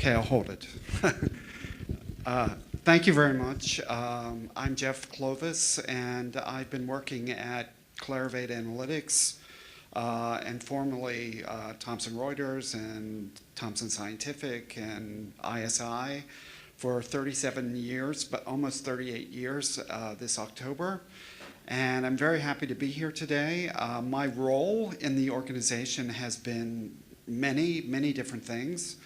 Okay, I'll hold it. Thank you very much. I'm Jeff Clovis, and I've been working at Clarivate Analytics and formerly Thomson Reuters and Thomson Scientific and ISI for 37 years, but almost 38 years this October. And I'm very happy to be here today. My role in the organization has been many different things.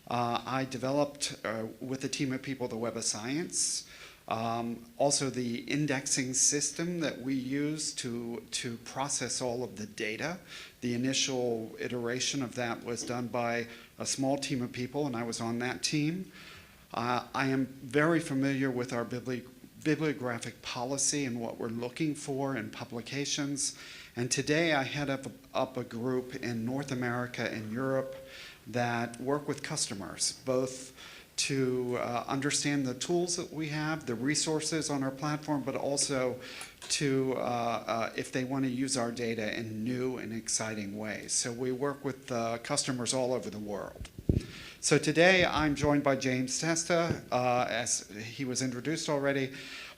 I developed with a team of people the Web of Science, also the indexing system that we use to process all of the data. The initial iteration of that was done by a small team of people, and I was on that team. I am very familiar with our bibliographic policy and what we're looking for in publications. And today I head up a group in North America and Europe that work with customers, both to understand the tools that we have, the resources on our platform, but also to, if they want to use our data in new and exciting ways. So we work with customers all over the world. So today I'm joined by James Testa, as he was introduced already.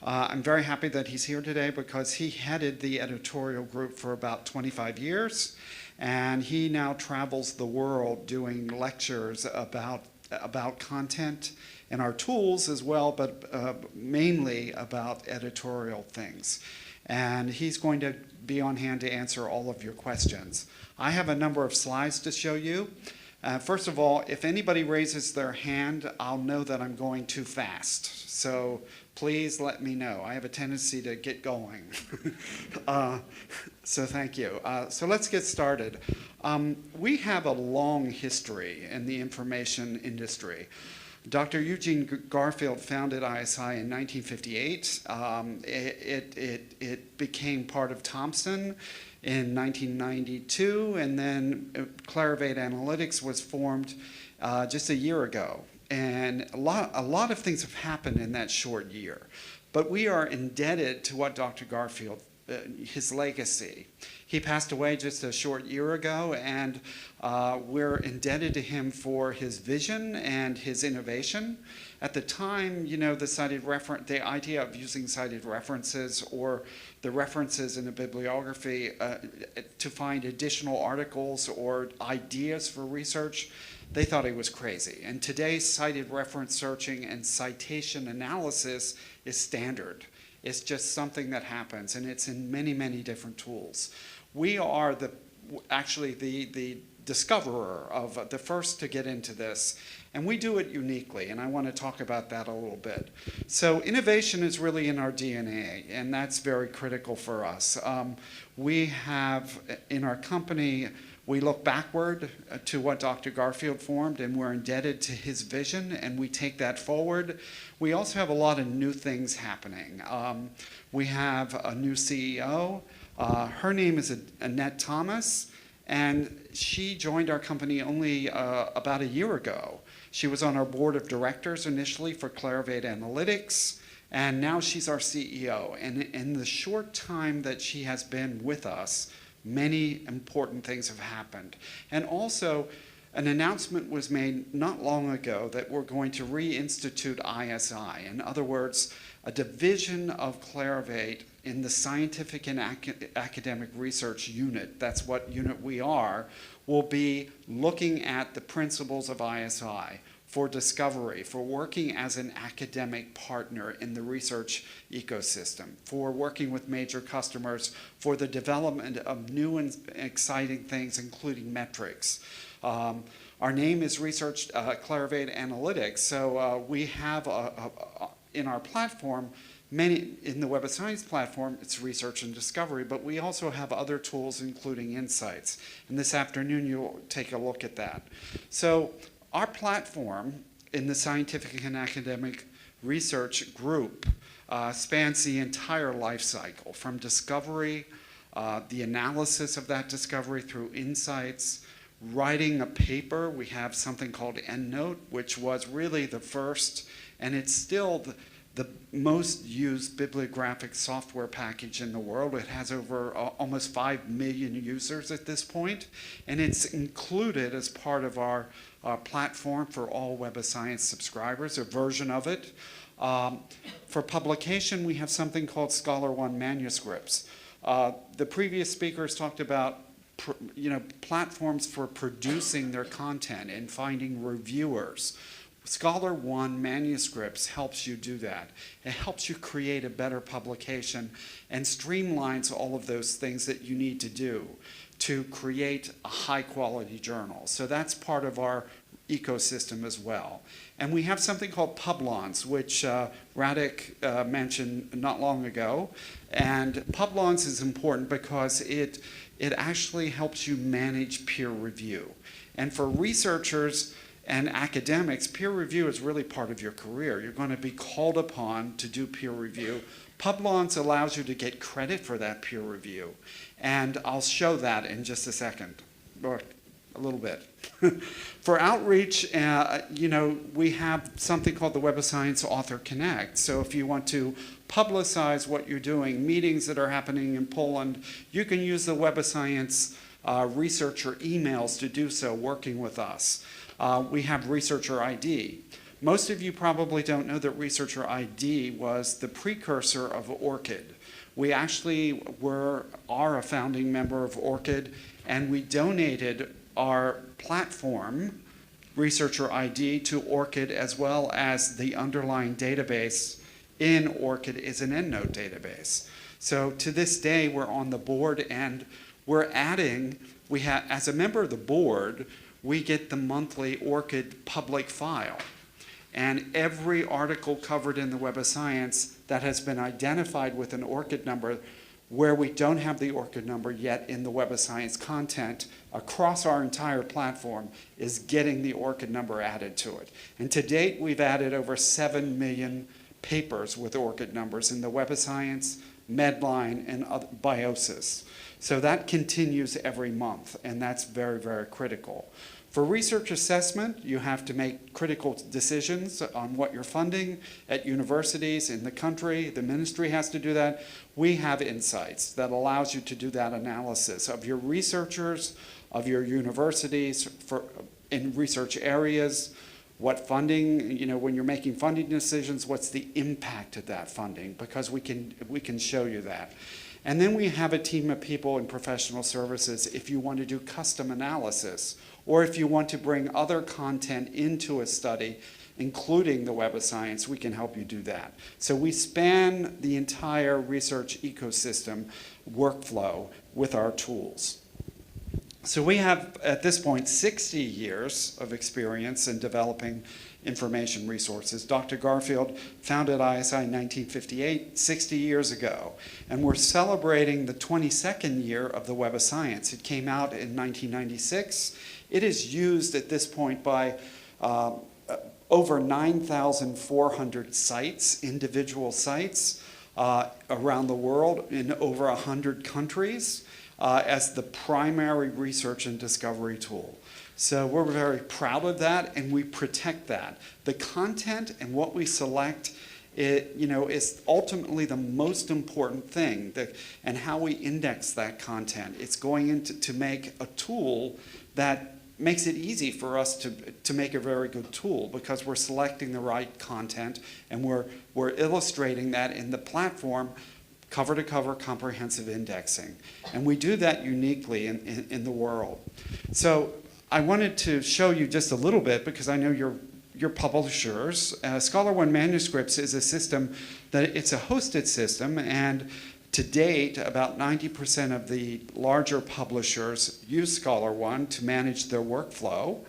I'm very happy that he's here today because he headed the editorial group for about 25 years. And he now travels the world doing lectures about content and our tools as well, but mainly about editorial things. And he's going to be on hand to answer all of your questions. I have a number of slides to show you. First of all, if anybody raises their hand, I'll know that I'm going too fast. So please let me know. I have a tendency to get going. So thank you. So let's get started. We have a long history in the information industry. Dr. Eugene Garfield founded ISI in 1958. It became part of Thomson in 1992, and then Clarivate Analytics was formed just a year ago. And a lot of things have happened in that short year. But we are indebted to what Dr. Garfield, his legacy. He passed away just a short year ago, and we're indebted to him for his vision and his innovation. At the time, you know, the idea of using cited references or the references in a bibliography to find additional articles or ideas for research, they thought he was crazy. And today's cited reference searching and citation analysis is standard. It's just something that happens, and it's in many different tools. We are actually the discoverer of the first to get into this, and we do it uniquely, and I want to talk about that a little bit. So innovation is really in our DNA, and that's very critical for us. We have, in our company, we look backward to what Dr. Garfield formed, and we're indebted to his vision, and we take that forward. We also have a lot of new things happening. We have a new CEO. Her name is Annette Thomas, and she joined our company only about a year ago. She was on our board of directors initially for Clarivate Analytics, and now she's our CEO. And in the short time that she has been with us, many important things have happened. And also, an announcement was made not long ago that we're going to reinstitute ISI. In other words, a division of Clarivate in the scientific and academic research unit, that's what unit we are, will be looking at the principles of ISI for discovery, for working as an academic partner in the research ecosystem, for working with major customers, for the development of new and exciting things, including metrics. Our name is Research Clarivate Analytics, so we have in our platform, in the Web of Science platform, it's research and discovery, but we also have other tools, including insights. And this afternoon, you'll take a look at that. So our platform in the scientific and academic research group spans the entire life cycle, from discovery, the analysis of that discovery through insights, writing a paper. We have something called EndNote, which was really the first, and it's still the most used bibliographic software package in the world. It has over almost 5 million users at this point, and it's included as part of our platform for all Web of Science subscribers, a version of it. For publication, we have something called ScholarOne manuscripts. The previous speakers talked about platforms for producing their content and finding reviewers. ScholarOne manuscripts helps you do that. It helps you create a better publication and streamlines all of those things that you need to do to create a high-quality journal. So that's part of our ecosystem as well. And we have something called Publons, which Radek mentioned not long ago. And Publons is important because it actually helps you manage peer review. And for researchers and academics, peer review is really part of your career. You're going to be called upon to do peer review. Publons allows you to get credit for that peer review. And I'll show that in just a second, or a little bit. For outreach, we have something called the Web of Science Author Connect. So if you want to publicize what you're doing, meetings that are happening in Poland, you can use the Web of Science researcher emails to do so, working with us. We have Researcher ID. Most of you probably don't know that Researcher ID was the precursor of ORCID. We actually are a founding member of ORCID, and we donated our platform, Researcher ID, to ORCID, as well as the underlying database in ORCID is an EndNote database. So to this day, we're on the board, and we're adding, as a member of the board, we get the monthly ORCID public file. And every article covered in the Web of Science that has been identified with an ORCID number, where we don't have the ORCID number yet in the Web of Science content across our entire platform, is getting the ORCID number added to it. And to date, we've added over 7 million papers with ORCID numbers in the Web of Science, Medline, and Biosis. So that continues every month, and that's very, very critical. For research assessment, you have to make critical decisions on what you're funding at universities in the country. The ministry has to do that. We have insights that allows you to do that analysis of your researchers, of your universities in research areas, what funding, when you're making funding decisions, what's the impact of that funding, because we can show you that. And then we have a team of people in professional services if you want to do custom analysis, or if you want to bring other content into a study, including the Web of Science, we can help you do that. So we span the entire research ecosystem workflow with our tools. So we have, at this point, 60 years of experience in developing information resources. Dr. Garfield founded ISI in 1958, 60 years ago. And we're celebrating the 22nd year of the Web of Science. It came out in 1996. It is used at this point by over 9,400 sites, individual sites around the world in over 100 countries as the primary research and discovery tool. So we're very proud of that, and we protect that. The content and what we select is ultimately the most important thing, and how we index that content. It's going into to make a tool that makes it easy for us to make a very good tool, because we're selecting the right content, and we're illustrating that in the platform, cover-to-cover comprehensive indexing. And we do that uniquely in the world. So I wanted to show you just a little bit, because I know you're publishers. ScholarOne Manuscripts is a system it's a hosted system, and to date, about 90% of the larger publishers use ScholarOne to manage their workflow.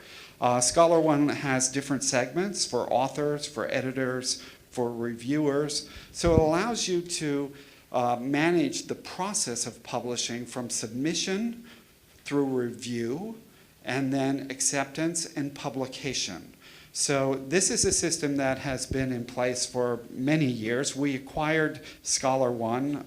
ScholarOne has different segments for authors, for editors, for reviewers. So it allows you to manage the process of publishing from submission through review, and then acceptance and publication. So this is a system that has been in place for many years. We acquired ScholarOne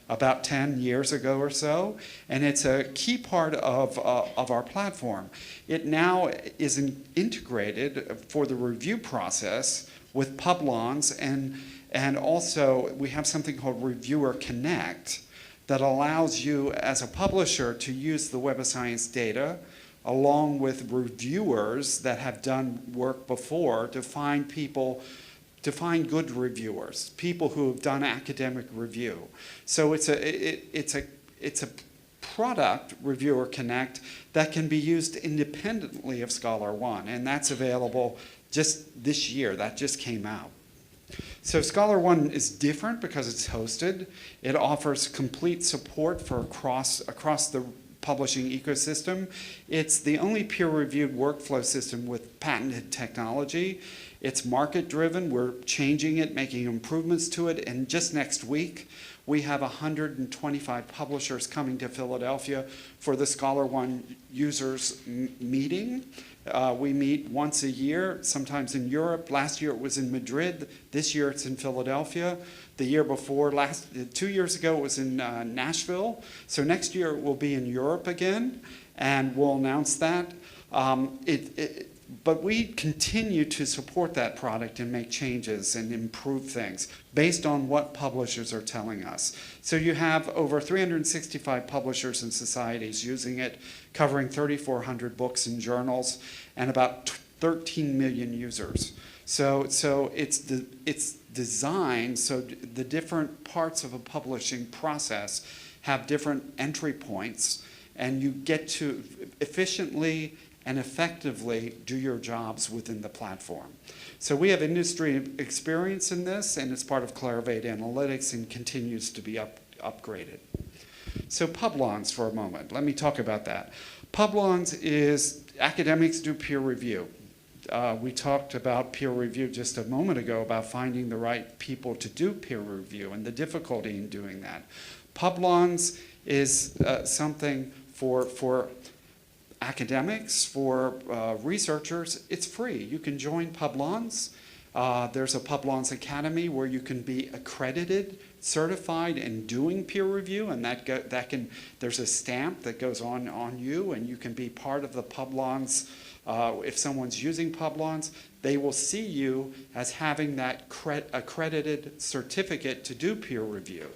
about 10 years ago or so, and it's a key part of our platform. It now is integrated for the review process with Publons, and And also, we have something called Reviewer Connect that allows you as a publisher to use the Web of Science data along with reviewers that have done work before to find good reviewers, people who have done academic review. So it's a product, Reviewer Connect, that can be used independently of ScholarOne, and that's available just this year. That just came out. So ScholarOne is different because it's hosted. It offers complete support for across the publishing ecosystem. It's the only peer-reviewed workflow system with patented technology. It's market-driven. We're changing it, making improvements to it, and just next week, we have 125 publishers coming to Philadelphia for the ScholarOne users meeting. We meet once a year, sometimes in Europe. Last year it was in Madrid. This year it's in Philadelphia. The year before, 2 years ago, it was in Nashville. So next year it will be in Europe again, and we'll announce that. But we continue to support that product and make changes and improve things based on what publishers are telling us. So you have over 365 publishers and societies using it, covering 3,400 books and journals, and about 13 million users. So it's designed so the different parts of a publishing process have different entry points, and you get to efficiently and effectively do your jobs within the platform. So we have industry experience in this, and it's part of Clarivate Analytics and continues to be upgraded. So Publons for a moment. Let me talk about that. Publons is academics do peer review. We talked about peer review just a moment ago about finding the right people to do peer review and the difficulty in doing that. Publons is something for academics, for researchers. It's free. You can join Publons. There's a Publons Academy where you can be accredited, certified in doing peer review, and there's a stamp that goes on you, and you can be part of the Publons. If someone's using Publons, they will see you as having that accredited certificate to do peer review.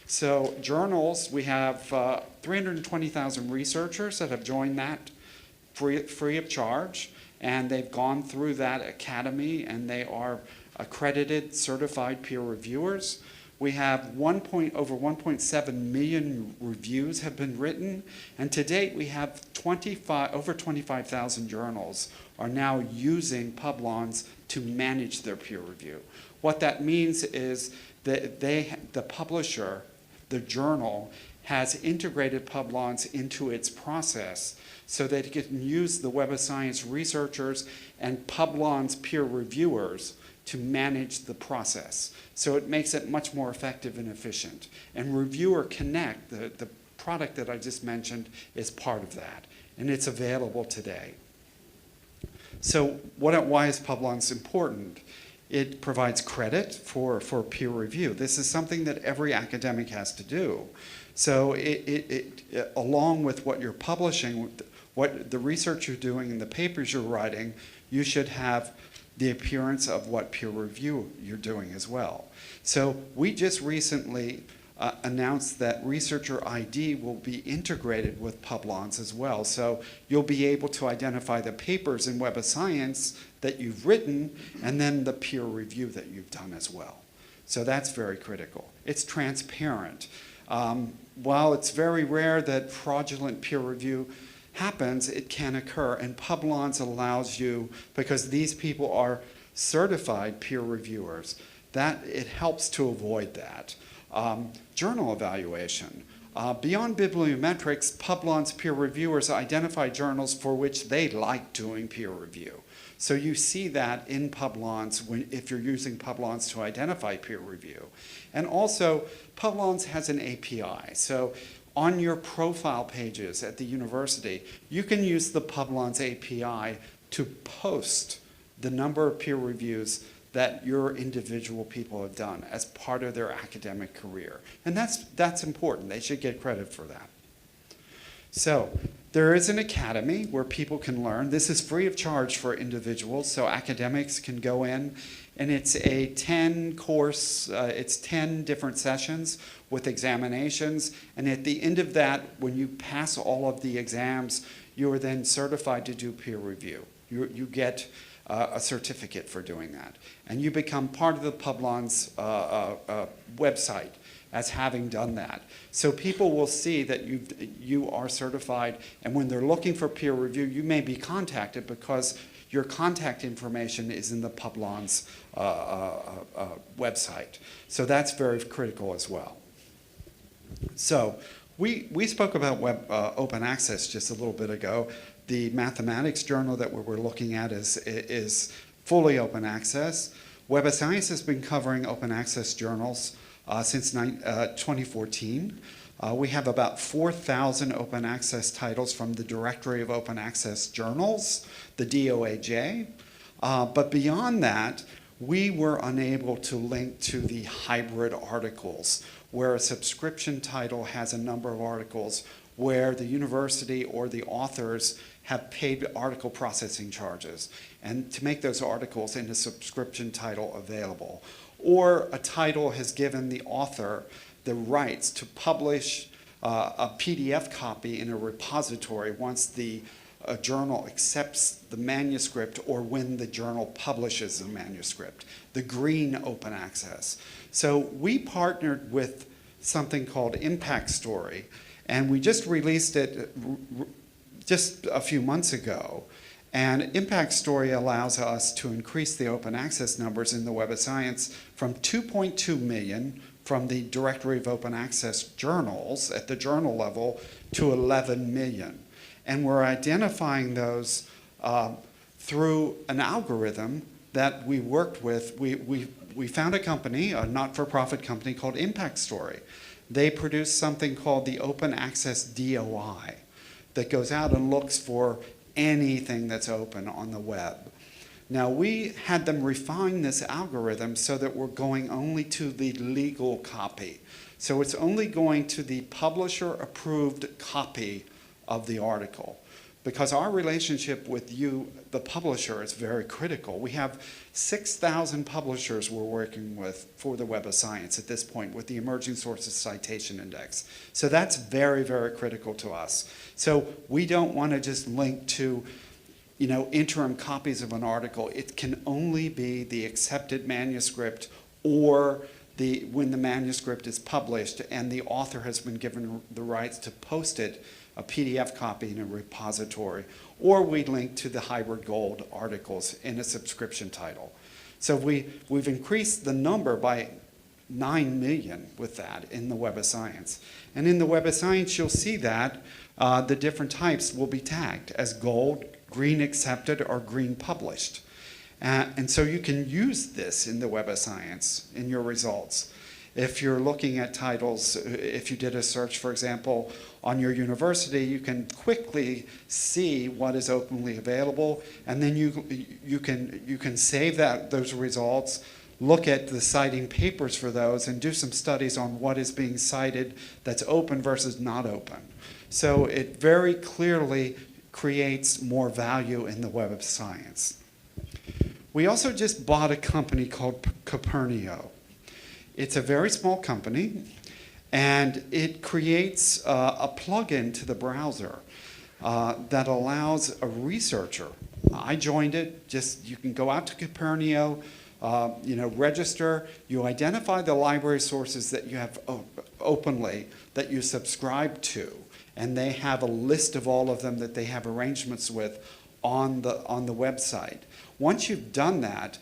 So journals, we have 320,000 researchers that have joined that free of charge, and they've gone through that academy, and they are accredited, certified peer reviewers. We have over 1.7 million reviews have been written, and to date we have over 25,000 journals are now using Publons to manage their peer review. What that means is that the publisher, the journal, has integrated Publons into its process so that it can use the Web of Science researchers and Publons peer reviewers to manage the process. So it makes it much more effective and efficient. And Reviewer Connect, the product that I just mentioned, is part of that. And it's available today. So why is Publons important? It provides credit for peer review. This is something that every academic has to do. So along with what you're publishing, what the research you're doing and the papers you're writing, you should have the appearance of what peer review you're doing as well. So we just recently announced that Researcher ID will be integrated with Publons as well. So you'll be able to identify the papers in Web of Science that you've written and then the peer review that you've done as well. So that's very critical. It's transparent. While it's very rare that fraudulent peer review happens, it can occur, and Publons allows you, because these people are certified peer reviewers, that it helps to avoid that. Journal evaluation. Beyond bibliometrics, Publons peer reviewers identify journals for which they like doing peer review. So you see that in Publons if you're using Publons to identify peer review. And also, Publons has an API. So on your profile pages at the university, you can use the Publons API to post the number of peer reviews that your individual people have done as part of their academic career. And that's important. They should get credit for that. So there is an academy where people can learn. This is free of charge for individuals, so academics can go in And it's a 10 course, it's 10 different sessions with examinations. And at the end of that, when you pass all of the exams, you are then certified to do peer review. You get a certificate for doing that. And you become part of the Publon's website as having done that. So people will see that you are certified, and when they're looking for peer review, you may be contacted because your contact information is in the Publon's website. So that's very critical as well. So we spoke about open access just a little bit ago. The mathematics journal that we were looking at is fully open access. Web of Science has been covering open access journals since 2014. We have about 4,000 open access titles from the Directory of Open Access Journals, the DOAJ. But beyond that, we were unable to link to the hybrid articles, where a subscription title has a number of articles where the university or the authors have paid article processing charges, and to make those articles in a subscription title available. Or a title has given the author the rights to publish a PDF copy in a repository once the journal accepts the manuscript or when the journal publishes the manuscript, the green open access. So we partnered with something called Impact Story, and we just released it just a few months ago. And Impact Story allows us to increase the open access numbers in the Web of Science from 2.2 million from the Directory of Open Access journals at the journal level to 11 million. And we're identifying those through an algorithm that we worked with. We found a company, a not-for-profit company called Impact Story. They produce something called the Open Access DOI that goes out and looks for anything that's open on the web. Now, we had them refine this algorithm so that we're going only to the legal copy. So it's only going to the publisher-approved copy of the article, because our relationship with you, the publisher, is very critical. We have 6,000 publishers we're working with for the Web of Science at this point with the Emerging Sources Citation Index. So that's very, very critical to us. So we don't want to just link to interim copies of an article. It can only be the accepted manuscript or when the manuscript is published and the author has been given the rights to post it, a PDF copy in a repository, or we link to the hybrid gold articles in a subscription title. So we've increased the number by 9 million with that in the Web of Science. And in the Web of Science, you'll see that the different types will be tagged as gold, green accepted, or green published. And so you can use this in the Web of Science in your results. If you're looking at titles, if you did a search, for example, on your university, you can quickly see what is openly available, and then you can save those results, look at the citing papers for those, and do some studies on what is being cited that's open versus not open. So it very clearly creates more value in the Web of Science. We also just bought a company called Copernio. It's a very small company, and it creates a plugin to the browser that allows a researcher. I joined it. You can go out to Copernio, register. You identify the library sources that you have openly that you subscribe to, and they have a list of all of them that they have arrangements with on the website. Once you've done that,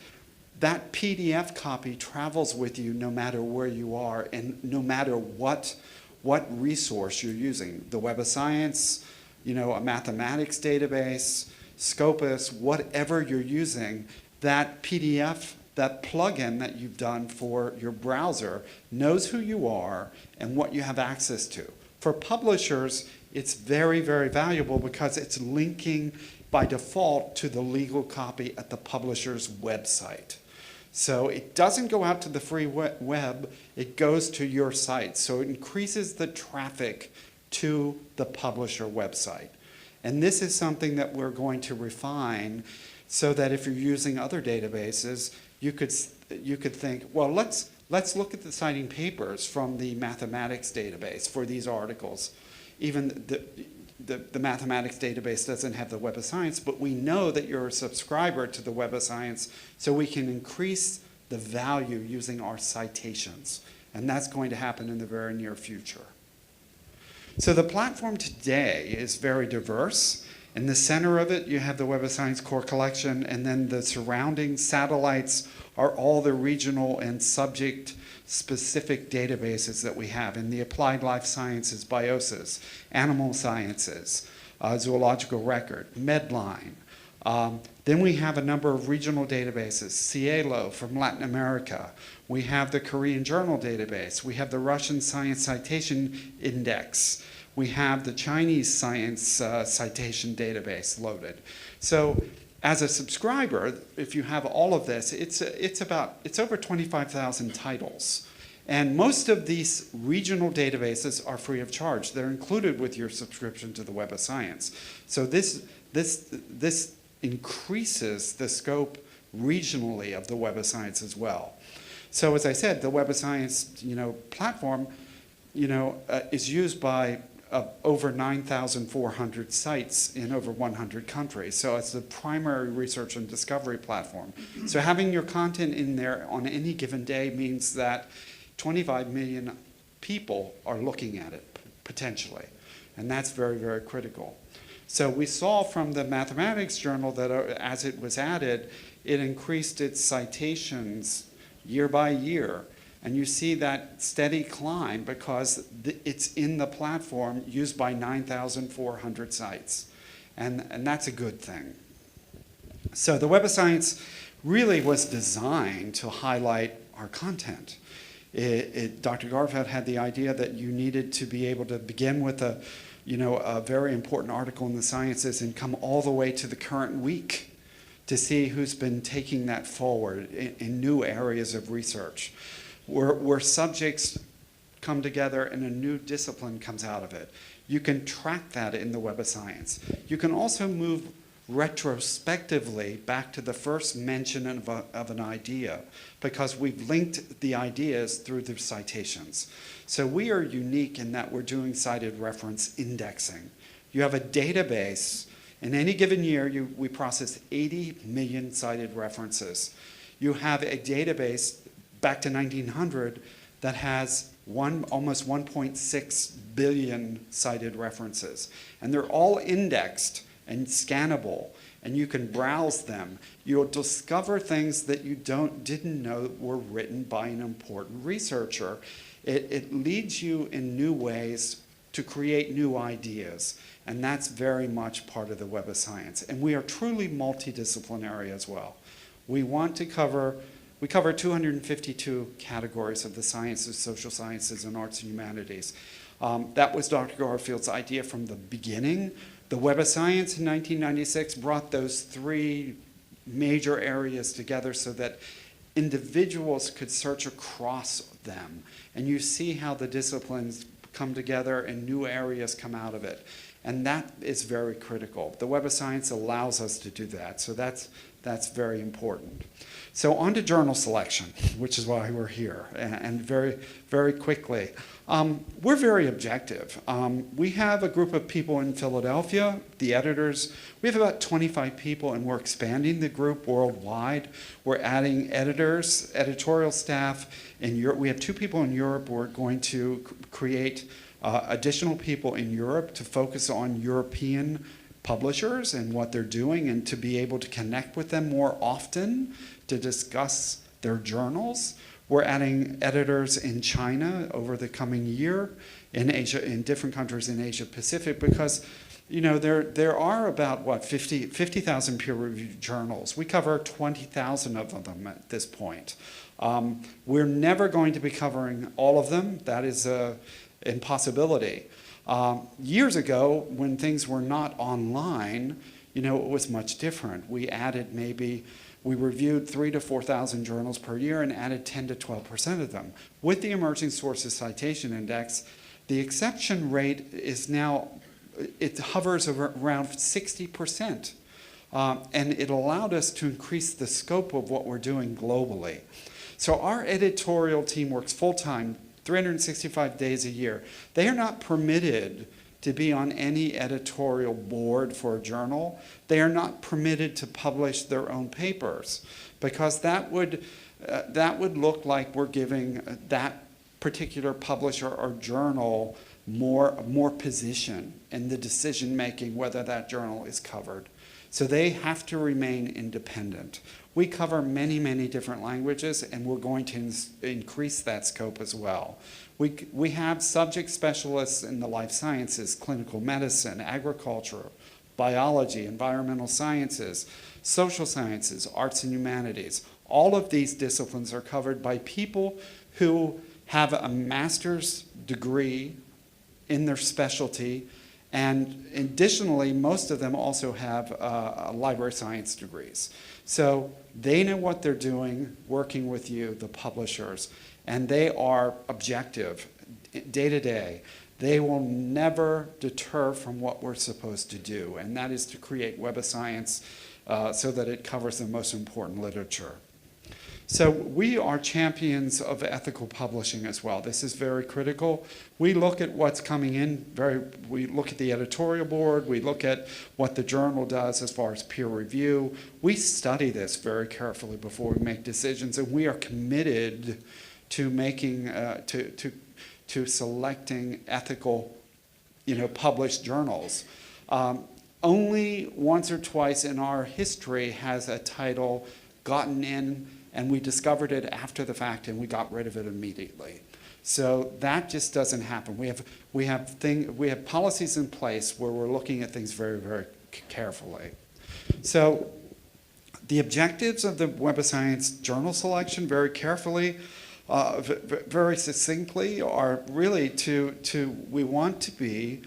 that PDF copy travels with you no matter where you are and no matter what resource you're using. The Web of Science, a mathematics database, Scopus, whatever you're using, that PDF, that plugin that you've done for your browser knows who you are and what you have access to. For publishers, it's very, very valuable because it's linking by default to the legal copy at the publisher's website. So it doesn't go out to the free web, it goes to your site. So it increases the traffic to the publisher website. And this is something that we're going to refine so that if you're using other databases, you could think, well, let's look at the citing papers from the mathematics database for these articles. Even the mathematics database doesn't have the Web of Science, but we know that you're a subscriber to the Web of Science, so we can increase the value using our citations. And that's going to happen in the very near future. So the platform today is very diverse. In the center of it, you have the Web of Science core collection, and then the surrounding satellites are all the regional and subject-specific databases that we have in the applied life sciences, biosis, animal sciences, zoological record, Medline. Then we have a number of regional databases, Cielo from Latin America. We have the Korean Journal database. We have the Russian Science Citation Index. We have the Chinese Science Citation database loaded. So as a subscriber, if you have all of this, it's over 25,000 titles. And most of these regional databases are free of charge. They're included with your subscription to the Web of Science. So this increases the scope regionally of the Web of Science as well. So as I said, the Web of Science platform is used by over 9,400 sites in over 100 countries. So it's the primary research and discovery platform. So having your content in there on any given day means that 25 million people are looking at it, potentially. And that's very, very critical. So we saw from the mathematics journal that as it was added, it increased its citations year by year. And you see that steady climb because it's in the platform used by 9,400 sites. And that's a good thing. So the Web of Science really was designed to highlight our content. Dr. Garfield had the idea that you needed to be able to begin with a very important article in the sciences and come all the way to the current week to see who's been taking that forward in new areas of research, where subjects come together and a new discipline comes out of it. You can track that in the Web of Science. You can also move retrospectively back to the first mention of an idea because we've linked the ideas through the citations. So we are unique in that we're doing cited reference indexing. You have a database. In any given year, we process 80 million cited references. You have a database back to 1900 that has almost 1.6 billion cited references. And they're all indexed and scannable, and you can browse them. You'll discover things that you didn't know were written by an important researcher. It leads you in new ways to create new ideas, and that's very much part of the Web of Science. And we are truly multidisciplinary as well. We cover 252 categories of the sciences, social sciences, and arts and humanities. That was Dr. Garfield's idea from the beginning. The Web of Science in 1996 brought those three major areas together so that individuals could search across them. And you see how the disciplines come together and new areas come out of it. And that is very critical. The Web of Science allows us to do that. So that's very important. So on to journal selection, which is why we're here, and very, very quickly. We're very objective. We have a group of people in Philadelphia, the editors. We have about 25 people, and we're expanding the group worldwide. We're adding editors, editorial staff. In Europe, we have 2 people in Europe. We're going to create additional people in Europe to focus on European publishers and what they're doing and to be able to connect with them more often to discuss their journals. We're adding editors in China over the coming year, in Asia, in different countries in Asia Pacific, because there are about 50,000 peer-reviewed journals. We cover 20,000 of them at this point. We're never going to be covering all of them. That is an impossibility. Years ago, when things were not online, it was much different. We reviewed 3,000 to 4,000 journals per year and added 10 to 12% of them. With the Emerging Sources Citation Index, the exception rate is now, it hovers around 60% and it allowed us to increase the scope of what we're doing globally. So our editorial team works full-time, 365 days a year. They are not permitted to be on any editorial board for a journal. They are not permitted to publish their own papers, because that would look like we're giving that particular publisher or journal more position in the decision making whether that journal is covered. So they have to remain independent. We cover many, many different languages, and we're going to increase that scope as well. We have subject specialists in the life sciences, clinical medicine, agriculture, biology, environmental sciences, social sciences, arts and humanities. All of these disciplines are covered by people who have a master's degree in their specialty, and additionally, most of them also have library science degrees. So they know what they're doing, working with you, the publishers, and they are objective, day to day. They will never deter from what we're supposed to do, and that is to create Web of Science so that it covers the most important literature. So we are champions of ethical publishing as well. This is very critical. We look at what's coming in, we look at the editorial board, we look at what the journal does as far as peer review. We study this very carefully before we make decisions, and we are committed to making, to selecting ethical, published journals. Only once or twice in our history has a title gotten in, and we discovered it after the fact, and we got rid of it immediately. So that just doesn't happen. We have policies in place where we're looking at things very, very carefully. So the objectives of the Web of Science journal selection, very carefully, very succinctly, are really we want to be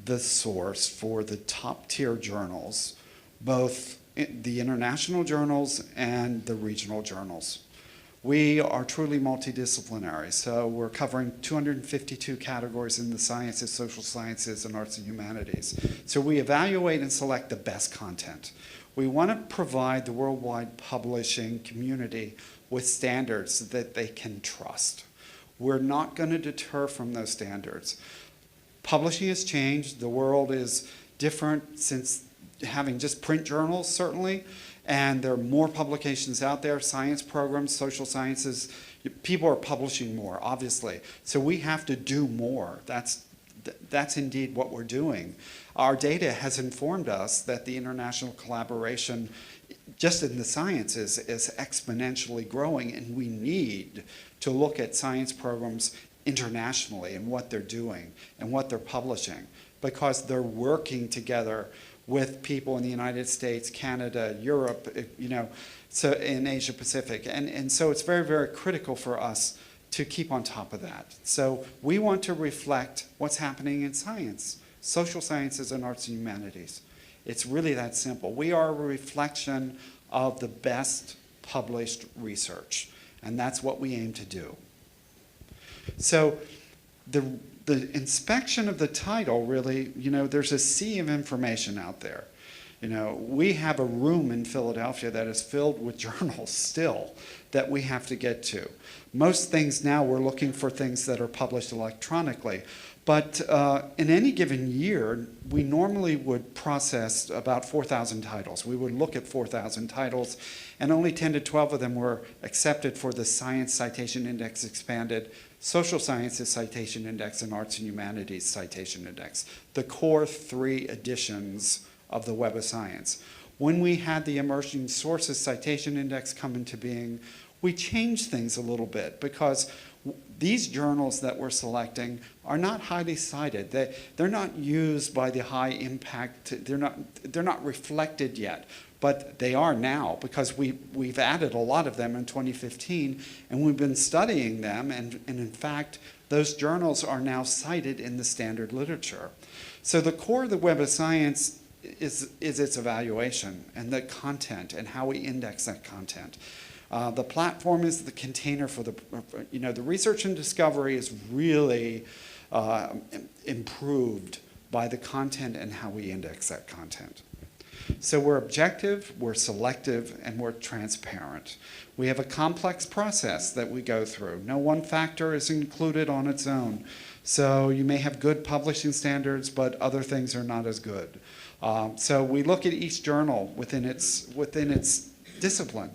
the source for the top tier journals, both the international journals and the regional journals. We are truly multidisciplinary, so we're covering 252 categories in the sciences, social sciences, and arts and humanities. So we evaluate and select the best content. We want to provide the worldwide publishing community with standards that they can trust. We're not going to deter from those standards. Publishing has changed. The world is different since having just print journals, certainly, and there are more publications out there, science programs, social sciences. People are publishing more, obviously. So we have to do more. That's indeed what we're doing. Our data has informed us that the international collaboration just in the sciences is exponentially growing, and we need to look at science programs internationally and what they're doing and what they're publishing, because they're working together with people in the United States, Canada, Europe, so in Asia Pacific. And so it's very, very critical for us to keep on top of that. So we want to reflect what's happening in science, social sciences, and arts and humanities. It's really that simple. We are a reflection of the best published research, and that's what we aim to do. So the inspection of the title, really, there's a sea of information out there. We have a room in Philadelphia that is filled with journals still that we have to get to. Most things now, we're looking for things that are published electronically. But in any given year, we normally would process about 4,000 titles. We would look at 4,000 titles, and only 10 to 12 of them were accepted for the Science Citation Index Expanded, Social Sciences Citation Index, and Arts and Humanities Citation Index, the core 3 editions of the Web of Science. When we had the Emerging Sources Citation Index come into being, we changed things a little bit, because these journals that we're selecting are not highly cited. They're not used by the high impact, they're not reflected yet, but they are now, because we've added a lot of them in 2015, and we've been studying them, and in fact, those journals are now cited in the standard literature. So the core of the Web of Science is its evaluation and the content and how we index that content. The platform is the container for the research and discovery is really improved by the content and how we index that content. So we're objective, we're selective, and we're transparent. We have a complex process that we go through. No one factor is included on its own. So you may have good publishing standards, but other things are not as good. So we look at each journal within its discipline.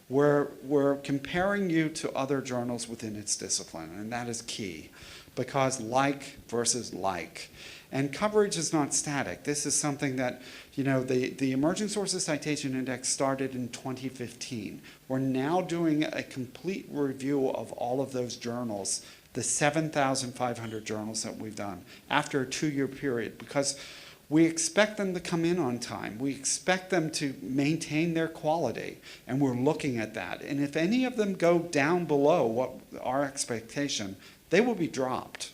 We're comparing you to other journals within its discipline, and that is key, because like versus like. And coverage is not static. This is something that, the Emerging Sources Citation Index started in 2015. We're now doing a complete review of all of those journals, the 7,500 journals that we've done, after a 2-year period, because we expect them to come in on time. We expect them to maintain their quality, and we're looking at that. And if any of them go down below what our expectation, they will be dropped.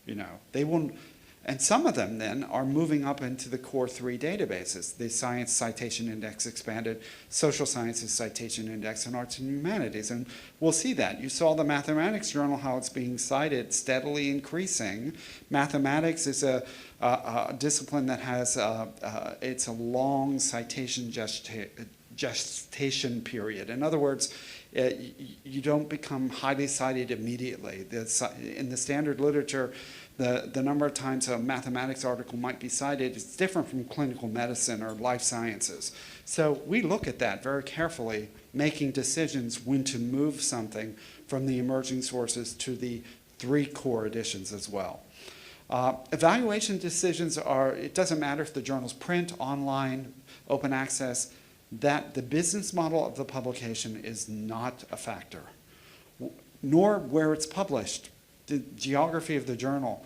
They won't. And some of them then are moving up into the core 3 databases, the Science Citation Index Expanded, Social Sciences Citation Index, and Arts and Humanities. And we'll see that. You saw the Mathematics Journal, how it's being cited, steadily increasing. Mathematics is a discipline that has, it's a long citation gestation period. In other words, you don't become highly cited immediately. In the standard literature, the number of times a mathematics article might be cited is different from clinical medicine or life sciences. So we look at that very carefully, making decisions when to move something from the emerging sources to the 3 core editions as well. Evaluation decisions it doesn't matter if the journal's print, online, open access, that the business model of the publication is not a factor, nor where it's published. The geography of the journal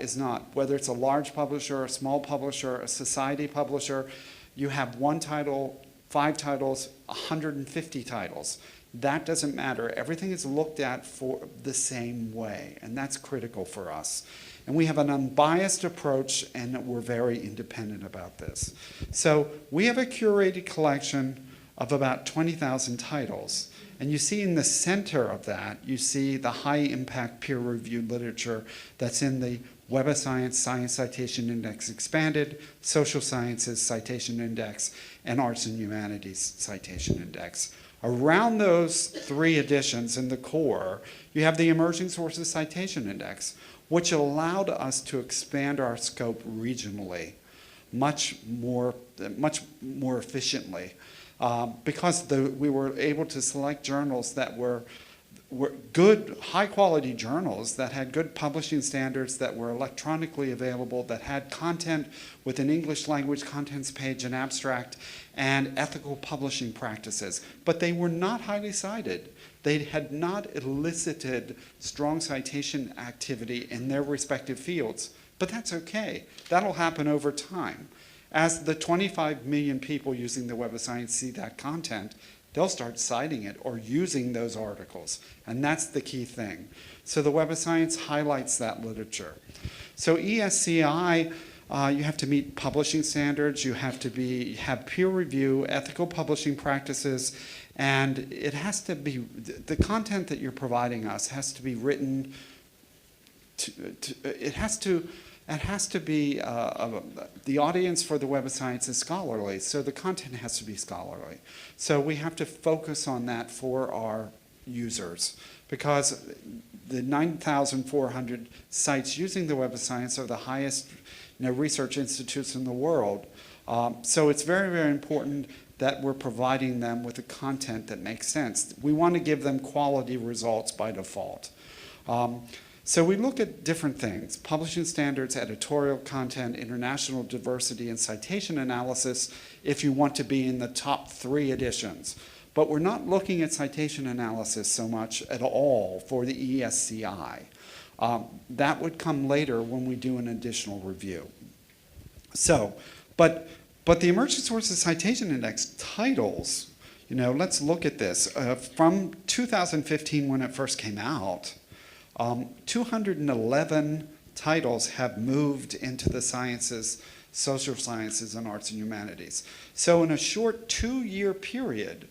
is not. Whether it's a large publisher, a small publisher, a society publisher, you have 1 title, 5 titles, 150 titles. That doesn't matter. Everything is looked at for the same way, and that's critical for us. And we have an unbiased approach, and we're very independent about this. So we have a curated collection of about 20,000 titles. And you see in the center of that, you see the high-impact peer-reviewed literature that's in the Web of Science Science Citation Index Expanded, Social Sciences Citation Index, and Arts and Humanities Citation Index. Around those 3 editions in the core, you have the Emerging Sources Citation Index, which allowed us to expand our scope regionally much more efficiently. Because we were able to select journals that were good, high-quality journals that had good publishing standards, that were electronically available, that had content with an English language contents page and abstract, and ethical publishing practices. But they were not highly cited. They had not elicited strong citation activity in their respective fields. But that's okay. That'll happen over time. As the 25 million people using the Web of Science see that content, they'll start citing it or using those articles. And that's the key thing. So the Web of Science highlights that literature. So ESCI, you have to meet publishing standards, you have to have peer review, ethical publishing practices, and it has to be, the content that you're providing us has to be written, it has to be, the audience for the Web of Science is scholarly, so the content has to be scholarly. So we have to focus on that for our users, because the 9,400 sites using the Web of Science are the highest research institutes in the world. So it's very, very important that we're providing them with the content that makes sense. We want to give them quality results by default. So we look at different things: publishing standards, editorial content, international diversity, and citation analysis if you want to be in the top 3 editions. But we're not looking at citation analysis so much at all for the ESCI. That would come later when we do an additional review. So, but the Emerging Sources Citation Index titles, let's look at this. From 2015 when it first came out, 211 titles have moved into the sciences, social sciences, and arts and humanities. So in a short 2-year period,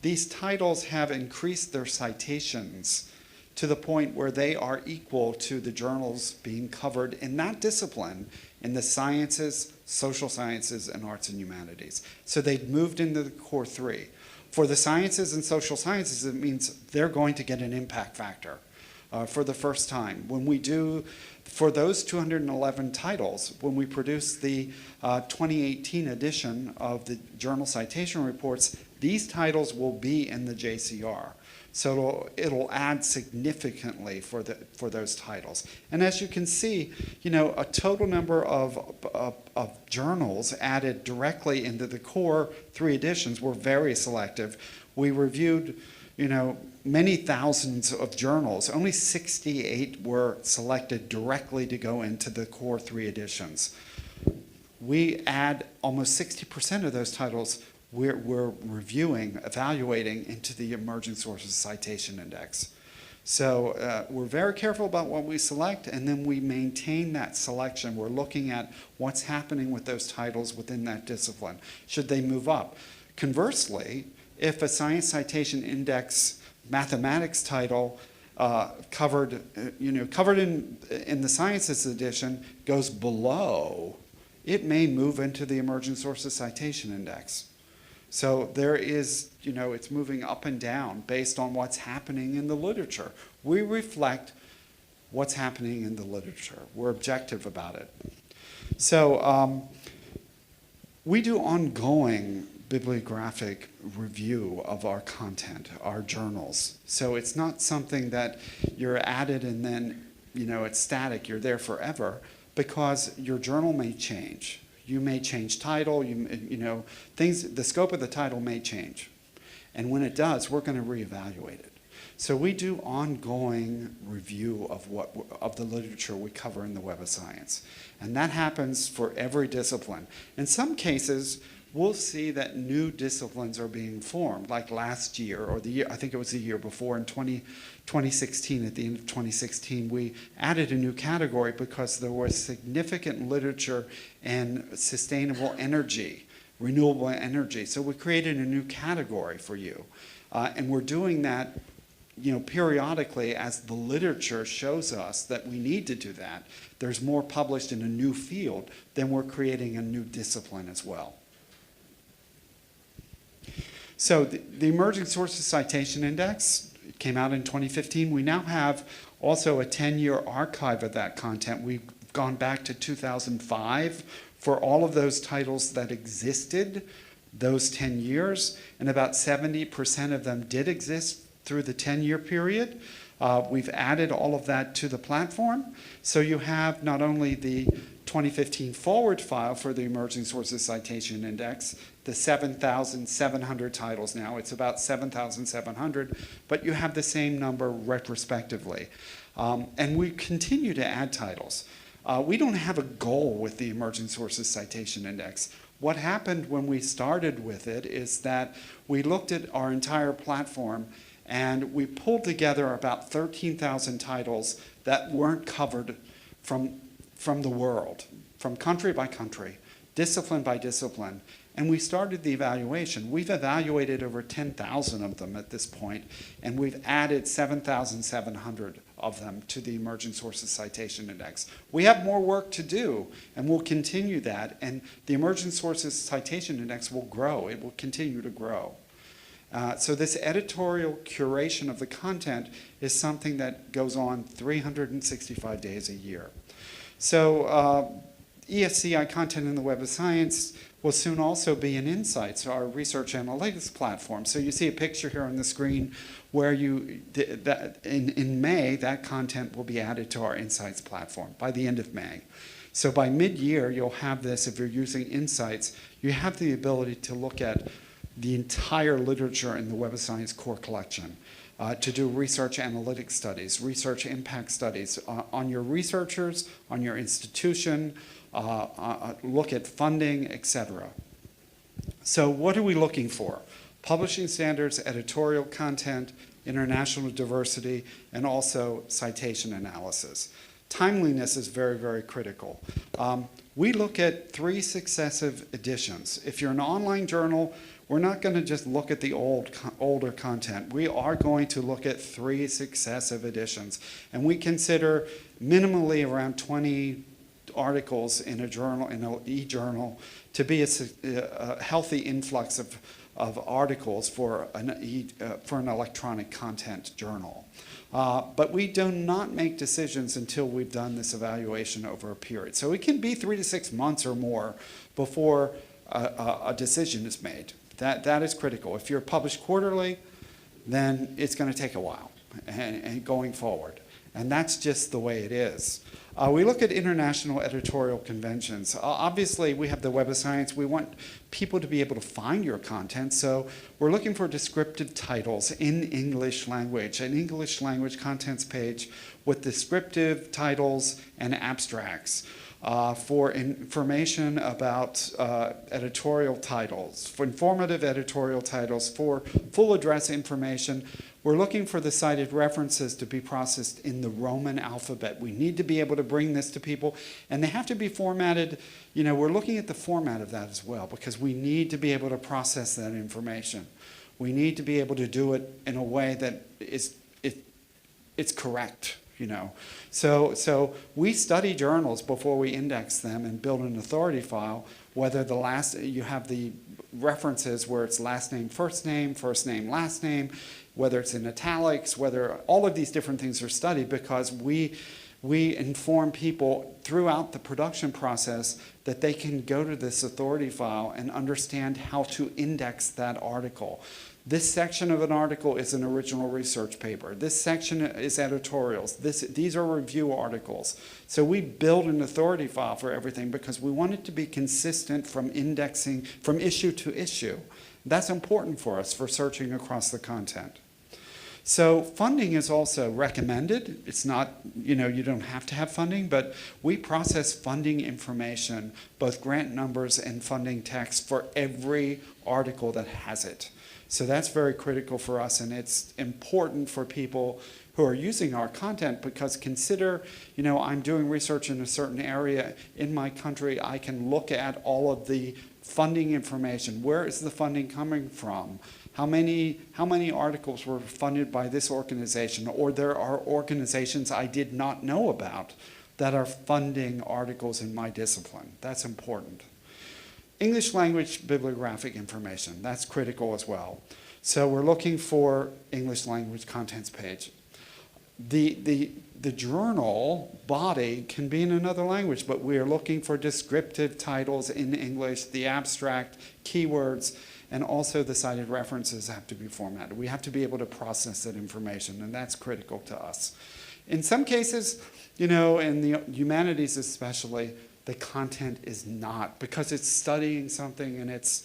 these titles have increased their citations to the point where they are equal to the journals being covered in that discipline in the sciences, social sciences, and arts and humanities. So they'd moved into the core three. For the sciences and social sciences, it means they're going to get an impact factor for the first time. When we do, for those 211 titles, when we produce the 2018 edition of the Journal Citation Reports, these titles will be in the JCR. So it'll add significantly for those titles. And as you can see, a total number of journals added directly into the core three editions were very selective. We reviewed, many thousands of journals. Only 68 were selected directly to go into the core three editions. We add almost 60% of those titles we're reviewing, evaluating into the Emerging Sources Citation Index. So we're very careful about what we select, and then we maintain that selection. We're looking at what's happening with those titles within that discipline. Should they move up? Conversely, if a Science Citation Index mathematics title covered in the Sciences edition goes below, it may move into the Emerging Sources Citation Index. So there is, it's moving up and down based on what's happening in the literature. We reflect what's happening in the literature. We're objective about it. So we do ongoing bibliographic review of our content, our journals. So it's not something that you're added and then, it's static, you're there forever, because your journal may change. You may change title, the scope of the title may change. And when it does, we're going to reevaluate it. So we do ongoing review of the literature we cover in the Web of Science. And that happens for every discipline. In some cases, we'll see that new disciplines are being formed, like last year, or the year, I think it was the year before, in 2016, at the end of 2016, we added a new category because there was significant literature in sustainable energy, renewable energy. So we created a new category for you. And we're doing that periodically as the literature shows us that we need to do that. There's more published in a new field, then we're creating a new discipline as well. So the Emerging Sources Citation Index came out in 2015. We now have also a 10-year archive of that content. We've gone back to 2005 for all of those titles that existed those 10 years, and about 70% of them did exist through the 10-year period. We've added all of that to the platform. So you have not only the 2015 forward file for the Emerging Sources Citation Index, the 7,700 titles now. It's about 7,700, but you have the same number retrospectively. And we continue to add titles. We don't have a goal with the Emerging Sources Citation Index. What happened when we started with it is that we looked at our entire platform and we pulled together about 13,000 titles that weren't covered from the world, from country by country, discipline by discipline. And we started the evaluation. We've evaluated over 10,000 of them at this point, and we've added 7,700 of them to the Emerging Sources Citation Index. We have more work to do, and we'll continue that, and the Emerging Sources Citation Index will grow. It will continue to grow. So this editorial curation of the content is something that goes on 365 days a year. So ESCI content in the Web of Science will soon also be in Insights, our research analytics platform. So you see a picture here on the screen where in May, that content will be added to our Insights platform by the end of May. So by mid-year, you'll have this. If you're using Insights, you have the ability to look at the entire literature in the Web of Science core collection, to do research analytics studies, research impact studies on your researchers, on your institution, look at funding, etc. So what are we looking for? Publishing standards, editorial content, international diversity, and also citation analysis. Timeliness is very, very critical. We look at 3 successive editions. If you're an online journal, we're not going to just look at the older content. We are going to look at 3 successive editions. And we consider minimally around 20 articles in a journal, in an e-journal, to be a healthy influx of articles for an electronic content journal. But we do not make decisions until we've done this evaluation over a period. So it can be 3 to 6 months or more before a decision is made. That is critical. If you're published quarterly, then it's going to take a while and going forward. And that's just the way it is. We look at international editorial conventions. Obviously, we have the Web of Science. We want people to be able to find your content, so we're looking for descriptive titles in English language, an English language contents page with descriptive titles and abstracts. For information about editorial titles, for informative editorial titles, for full address information. We're looking for the cited references to be processed in the Roman alphabet. We need to be able to bring this to people, and they have to be formatted. You know, we're looking at the format of that as well, because we need to be able to process that information. We need to be able to do it in a way that it's correct. You know, so we study journals before we index them and build an authority file. Whether you have the references where it's last name, first name, last name, whether it's in italics, whether all of these different things are studied, because we inform people throughout the production process that they can go to this authority file and understand how to index that article. This section of an article is an original research paper. This section is editorials. These are review articles. So we build an authority file for everything because we want it to be consistent from indexing, from issue to issue. That's important for us for searching across the content. So funding is also recommended. It's not, you know, you don't have to have funding, but we process funding information, both grant numbers and funding text, for every article that has it. So that's very critical for us, and it's important for people who are using our content, because consider, you know, I'm doing research in a certain area in my country. I can look at all of the funding information. Where is the funding coming from? How many articles were funded by this organization? Or there are organizations I did not know about that are funding articles in my discipline. That's important. English language bibliographic information, that's critical as well. So we're looking for English language contents page. The journal body can be in another language, but we are looking for descriptive titles in English, the abstract, keywords, and also the cited references have to be formatted. We have to be able to process that information, and that's critical to us. In some cases, you know, in the humanities especially, the content is not, because it's studying something and it's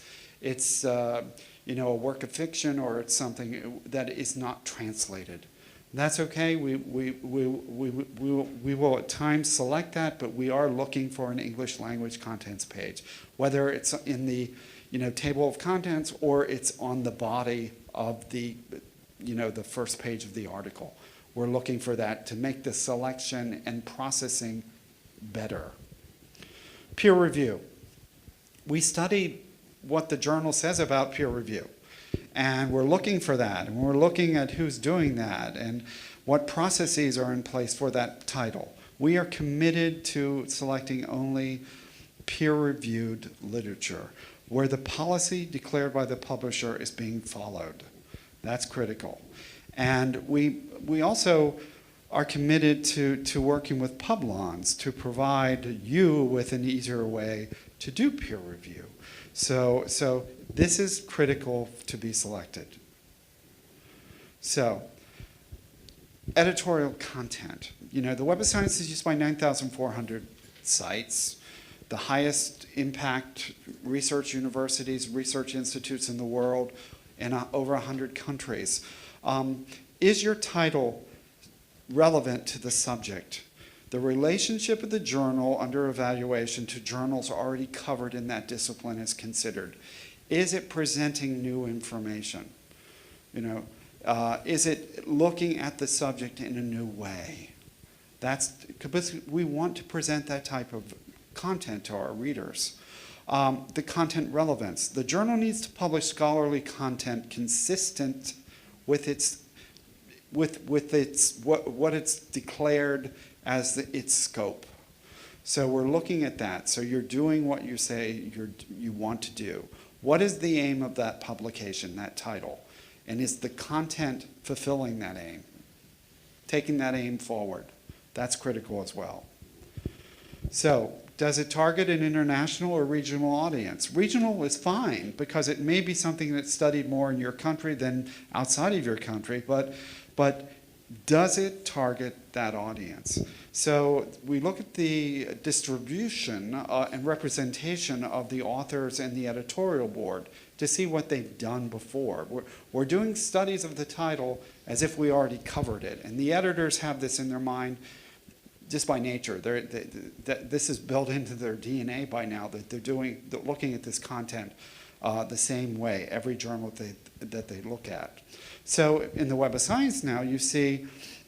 you know, a work of fiction, or it's something that is not translated. That's okay. We will at times select that, but we are looking for an English language contents page, whether it's in the, you know, table of contents or it's on the body of the, you know, the first page of the article. We're looking for that to make the selection and processing better. Peer review. We study what the journal says about peer review, and we're looking for that, and we're looking at who's doing that and what processes are in place for that title. We are committed to selecting only peer-reviewed literature where the policy declared by the publisher is being followed. That's critical. And we also are committed to working with Publons to provide you with an easier way to do peer review. So this is critical to be selected. So, editorial content. You know, the Web of Science is used by 9,400 sites, the highest impact research universities, research institutes in the world, in over 100 countries. Is your title relevant to the subject? The relationship of the journal under evaluation to journals already covered in that discipline is considered. Is it presenting new information? You know, is it looking at the subject in a new way? That's because we want to present that type of content to our readers. The content relevance. The journal needs to publish scholarly content consistent with what it's declared as its scope. So we're looking at that. So you're doing what you say you want to do. What is the aim of that publication, that title? And is the content fulfilling that aim? Taking that aim forward. That's critical as well. So, does it target an international or regional audience? Regional is fine because it may be something that's studied more in your country than outside of your country, but does it target that audience? So we look at the distribution and representation of the authors and the editorial board to see what they've done before. We're doing studies of the title as if we already covered it, and the editors have this in their mind just by nature. This is built into their DNA by now, that they're looking at this content the same way, every journal that they look at. So in the Web of Science now, you see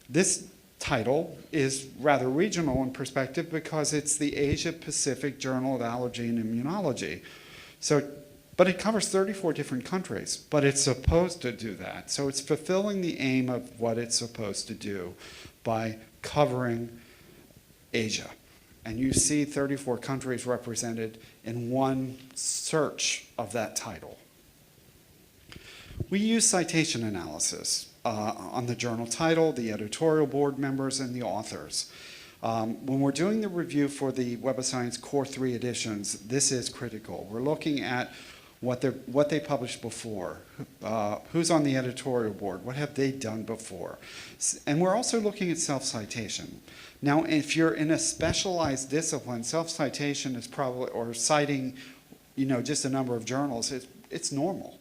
this title is rather regional in perspective because it's the Asia Pacific Journal of Allergy and Immunology. But it covers 34 different countries, but it's supposed to do that. So it's fulfilling the aim of what it's supposed to do by covering Asia. And you see 34 countries represented in one search of that title. We use citation analysis on the journal title, the editorial board members, and the authors. When we're doing the review for the Web of Science Core 3 editions, this is critical. We're looking at what they published before, who's on the editorial board, what have they done before. And we're also looking at self-citation. Now, if you're in a specialized discipline, self-citation is probably, or citing, just a number of journals, it's normal,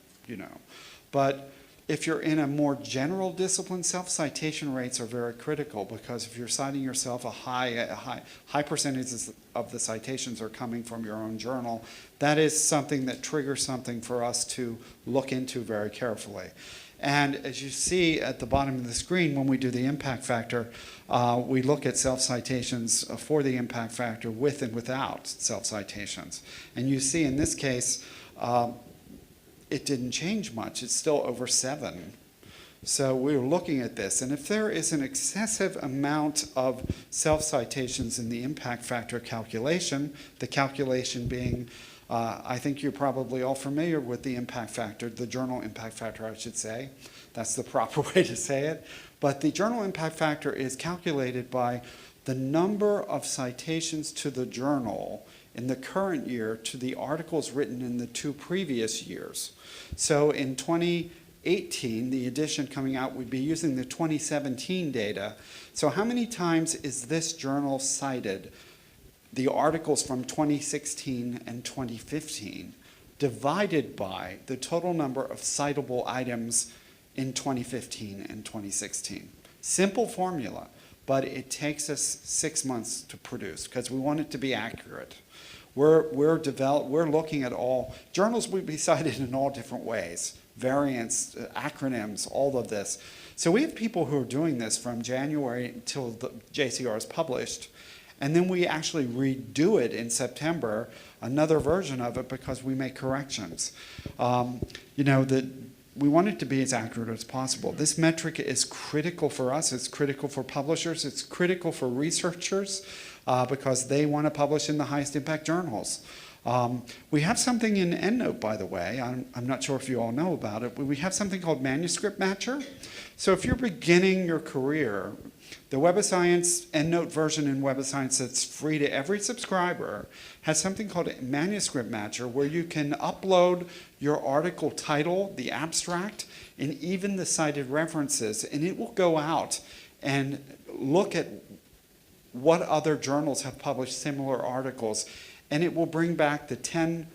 But if you're in a more general discipline, self-citation rates are very critical because if you're citing yourself, a high percentage of the citations are coming from your own journal. That is something that triggers something for us to look into very carefully. And as you see at the bottom of the screen, when we do the impact factor, we look at self-citations for the impact factor with and without self-citations. And you see in this case, it didn't change much. It's still over 7. So we were looking at this. And if there is an excessive amount of self-citations in the impact factor calculation, the calculation being, I think you're probably all familiar with the impact factor, the journal impact factor, I should say. That's the proper way to say it. But the journal impact factor is calculated by the number of citations to the journal in the current year to the articles written in the 2 previous years. So in 2018, the edition coming out, we'd be using the 2017 data. So how many times is this journal cited? The articles from 2016 and 2015 divided by the total number of citable items in 2015 and 2016. Simple formula, but it takes us 6 months to produce because we want it to be accurate. We're looking at all, journals will be cited in all different ways, variants, acronyms, all of this. So we have people who are doing this from January until the JCR is published, and then we actually redo it in September, another version of it, because we make corrections. We want it to be as accurate as possible. This metric is critical for us. It's critical for publishers. It's critical for researchers because they want to publish in the highest impact journals. We have something in EndNote, by the way. I'm not sure if you all know about it, but we have something called Manuscript Matcher. So if you're beginning your career, the Web of Science EndNote version in Web of Science that's free to every subscriber has something called a Manuscript Matcher where you can upload your article title, the abstract, and even the cited references, and it will go out and look at what other journals have published similar articles, and it will bring back the 10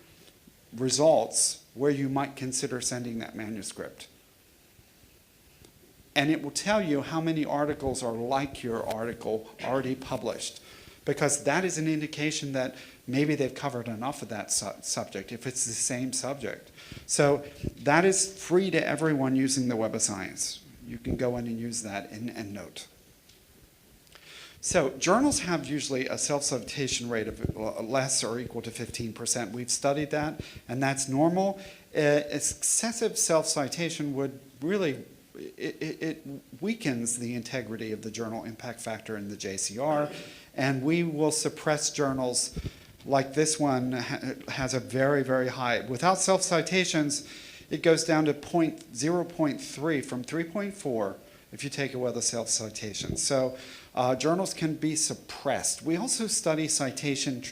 results where you might consider sending that manuscript. And it will tell you how many articles are like your article already published, because that is an indication that maybe they've covered enough of that subject, if it's the same subject. So that is free to everyone using the Web of Science. You can go in and use that in EndNote. So journals have usually a self-citation rate of less or equal to 15%. We've studied that, and that's normal. Excessive self-citation would really it weakens the integrity of the journal impact factor in the JCR, and we will suppress journals like this one has a very, very high. Without self-citations, it goes down to 0.3 from 3.4 if you take away the self-citations. So journals can be suppressed. We also study citation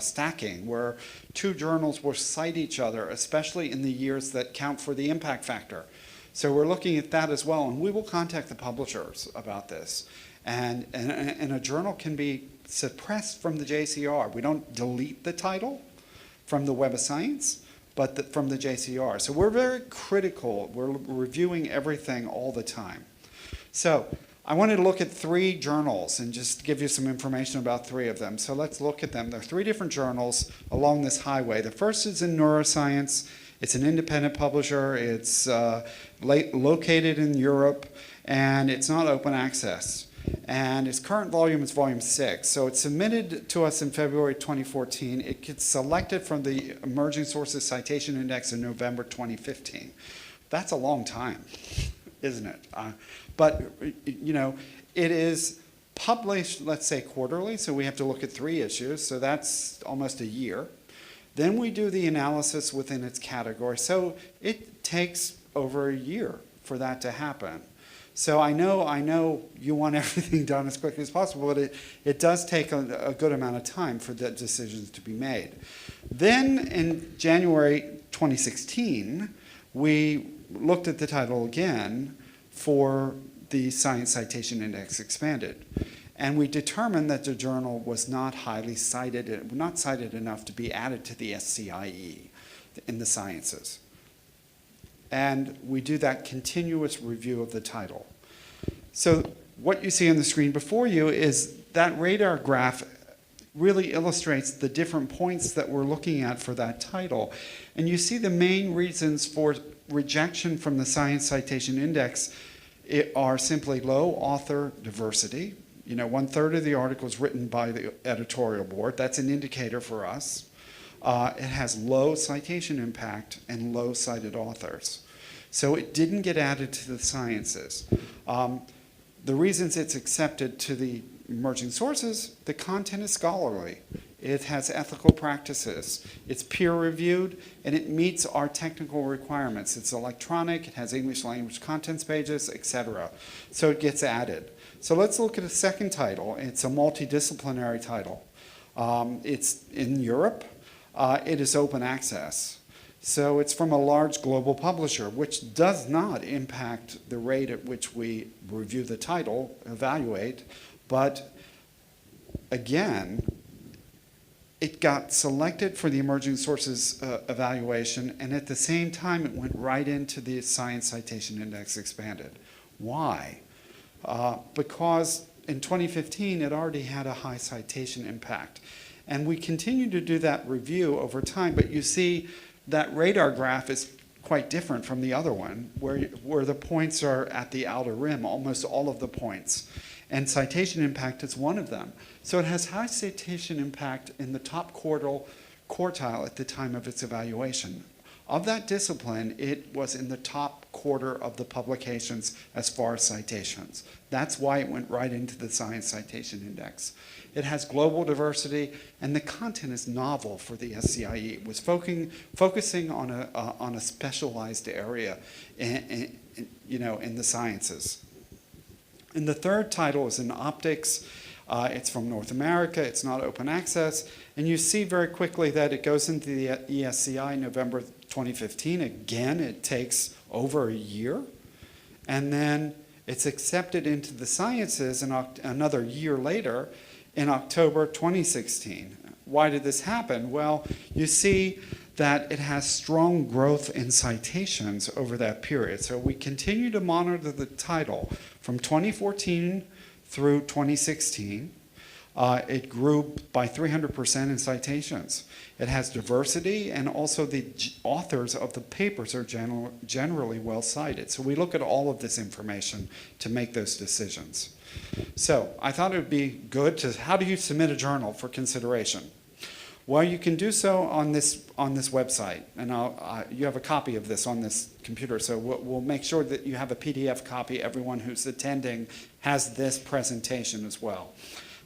stacking, where two journals will cite each other, especially in the years that count for the impact factor. So we're looking at that as well, and we will contact the publishers about this. And a journal can be suppressed from the JCR. We don't delete the title from the Web of Science, but from the JCR. So we're very critical. We're reviewing everything all the time. So I wanted to look at 3 journals and just give you some information about 3 of them. So let's look at them. There are 3 different journals along this highway. The first is in neuroscience. It's an independent publisher. It's located in Europe, and it's not open access. And its current volume is volume 6. So it's submitted to us in February 2014. It gets selected from the Emerging Sources Citation Index in November 2015. That's a long time, isn't it? But you know, it is published, let's say, quarterly, so we have to look at 3 issues, so that's almost a year. Then we do the analysis within its category, so it takes over a year for that to happen. So I know you want everything done as quickly as possible, but it does take a good amount of time for the decisions to be made. Then in January 2016, we looked at the title again for the Science Citation Index Expanded. And we determined that the journal was not highly cited, not cited enough to be added to the SCIE in the sciences. And we do that continuous review of the title. So what you see on the screen before you is that radar graph really illustrates the different points that we're looking at for that title. And you see the main reasons for rejection from the Science Citation Index are simply low author diversity. You know, 1/3 of the article is written by the editorial board. That's an indicator for us. It has low citation impact and low cited authors. So it didn't get added to the sciences. The reasons it's accepted to the emerging sources, the content is scholarly. It has ethical practices. It's peer-reviewed, and it meets our technical requirements. It's electronic, it has English language contents pages, etc. So it gets added. So let's look at a second title. It's a multidisciplinary title. It's in Europe. It is open access. So it's from a large global publisher, which does not impact the rate at which we review the title, evaluate, but again, it got selected for the emerging sources evaluation, and at the same time, it went right into the Science Citation Index Expanded. Why? Because in 2015, it already had a high citation impact. And we continue to do that review over time, but you see that radar graph is quite different from the other one, where the points are at the outer rim, almost all of the points. And citation impact is one of them. So it has high citation impact in the top quartile at the time of its evaluation. Of that discipline, it was in the top quarter of the publications as far as citations. That's why it went right into the Science Citation Index. It has global diversity, and the content is novel for the SCIE. It was focusing on a specialized area in the sciences. And the third title is in optics. It's from North America. It's not open access. And you see very quickly that it goes into the ESCI November 2015. Again, it takes over a year. And then it's accepted into the sciences another year later in October 2016. Why did this happen? Well, you see that it has strong growth in citations over that period. So we continue to monitor the title from 2014 through 2016. It grew by 300% in citations. It has diversity, and also the authors of the papers are generally well cited. So we look at all of this information to make those decisions. So I thought it would be good to, how do you submit a journal for consideration? Well, you can do so on this website, and you have a copy of this on this computer, so we'll make sure that you have a PDF copy. Everyone who's attending has this presentation as well.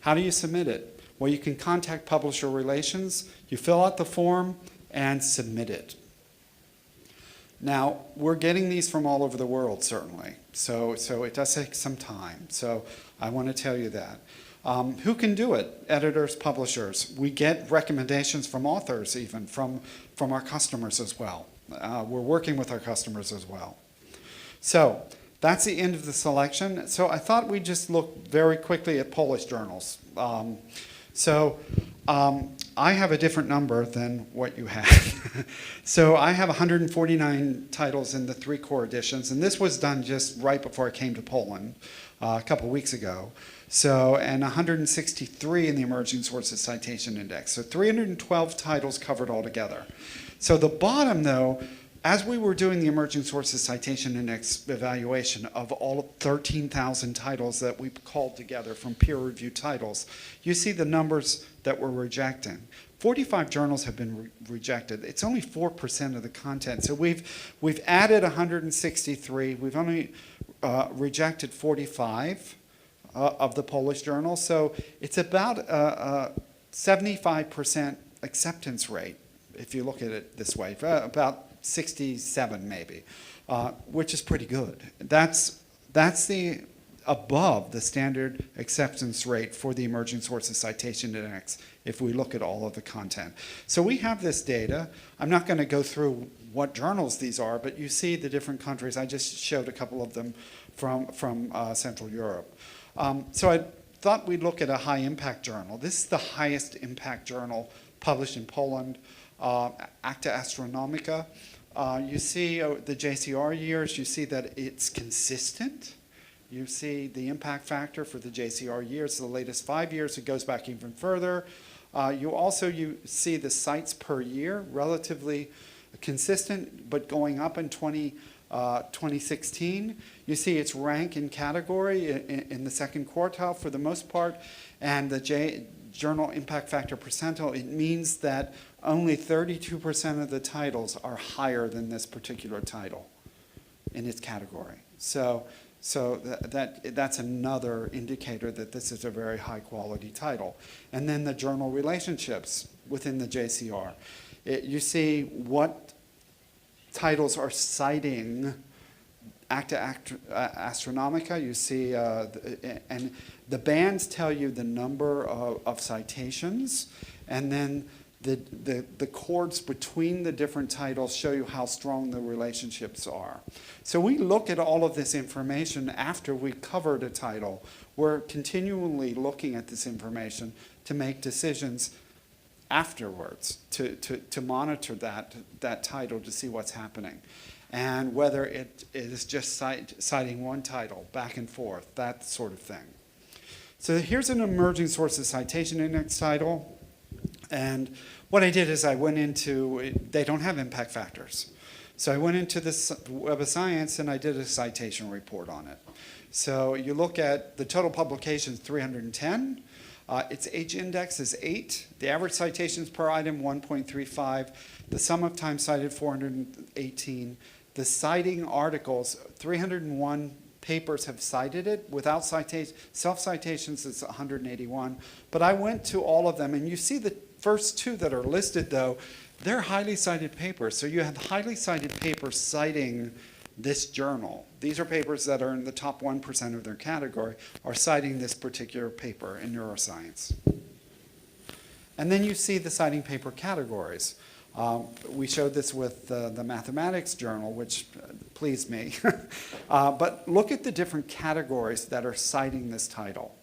How do you submit it? Well, you can contact Publisher Relations, you fill out the form, and submit it. Now, we're getting these from all over the world, certainly, so it does take some time, so I want to tell you that. Who can do it? Editors, publishers. We get recommendations from authors, even from our customers as well. We're working with our customers as well. So that's the end of the selection. So I thought we'd just look very quickly at Polish journals. I have a different number than what you have. So I have 149 titles in the 3 core editions, and this was done just right before I came to Poland a couple weeks ago. So, and 163 in the Emerging Sources Citation Index. So 312 titles covered altogether. So the bottom, though, as we were doing the Emerging Sources Citation Index evaluation of all 13,000 titles that we called together from peer-reviewed titles, you see the numbers that we're rejecting. 45 journals have been rejected. It's only 4% of the content. So we've added 163. We've only rejected 45. Of the Polish journal, so it's about a 75% acceptance rate, if you look at it this way, about 67 maybe, which is pretty good. That's above the standard acceptance rate for the Emerging Sources Citation Index if we look at all of the content. So we have this data. I'm not going to go through what journals these are, but you see the different countries. I just showed a couple of them from Central Europe. So I thought we'd look at a high-impact journal. This is the highest impact journal published in Poland, Acta Astronomica. You see the JCR years. You see that it's consistent. You see the impact factor for the JCR years, the latest 5 years. It goes back even further. You see the sites per year, relatively consistent, but going up in 2016. You see its rank in category in the second quartile for the most part, and the Journal Impact Factor percentile, it means that only 32% of the titles are higher than this particular title in its category. So that's another indicator that this is a very high quality title. And then the journal relationships within the JCR. You see what titles are citing Acta Astronomica. You see, and the bands tell you the number of citations, and then the chords between the different titles show you how strong the relationships are. So we look at all of this information after we covered a title. We're continually looking at this information to make decisions afterwards, to monitor that title to see what's happening. And whether it is just citing one title back and forth, that sort of thing. So here's an Emerging Sources Citation Index title. And what I did is I went into, they don't have impact factors. So I went into this Web of Science and I did a citation report on it. So you look at the total publications, 310. Its H index is 8. The average citations per item, 1.35. The sum of time cited, 418. The citing articles, 301 papers have cited it. Without self-citations, it's 181. But I went to all of them, and you see the first 2 that are listed, though, they're highly cited papers. So you have highly cited papers citing this journal. These are papers that are in the top 1% of their category, are citing this particular paper in neuroscience. And then you see the citing paper categories. We showed this with the mathematics journal, which pleased me. But look at the different categories that are citing this title.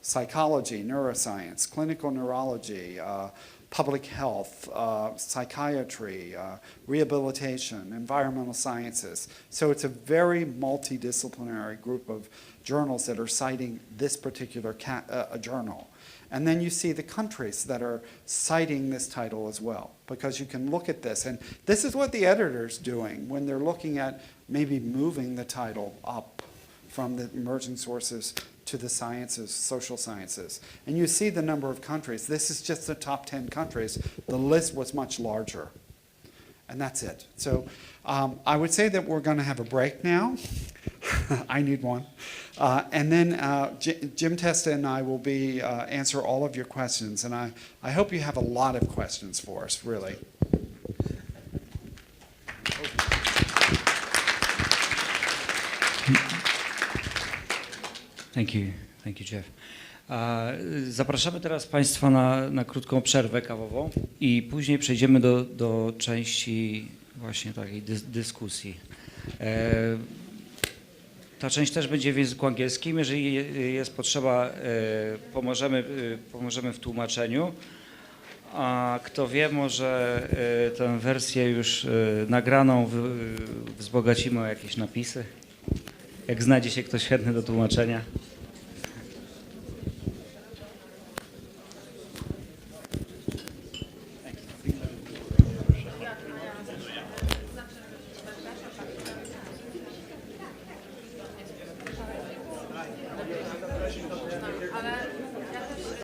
Psychology, neuroscience, clinical neurology, public health, psychiatry, rehabilitation, environmental sciences. So it's a very multidisciplinary group of journals that are citing this particular journal. And then you see the countries that are citing this title as well, because you can look at this. And this is what the editor's doing when they're looking at maybe moving the title up from the emerging sources to the sciences, social sciences. And you see the number of countries. This is just the top 10 countries. The list was much larger. And that's it. So I would say that we're going to have a break now. I need one. And then Jim Testa and I will be answer all of your questions. And I hope you have a lot of questions for us, really. Thank you, Jeff. Zapraszamy teraz Państwa na krótką przerwę kawową i później przejdziemy do części właśnie takiej dyskusji. Ta część też będzie w języku angielskim. Jeżeli jest potrzeba, pomożemy w tłumaczeniu. A kto wie, może tę wersję już nagraną wzbogacimy o jakieś napisy. Jak znajdzie się ktoś chętny do tłumaczenia.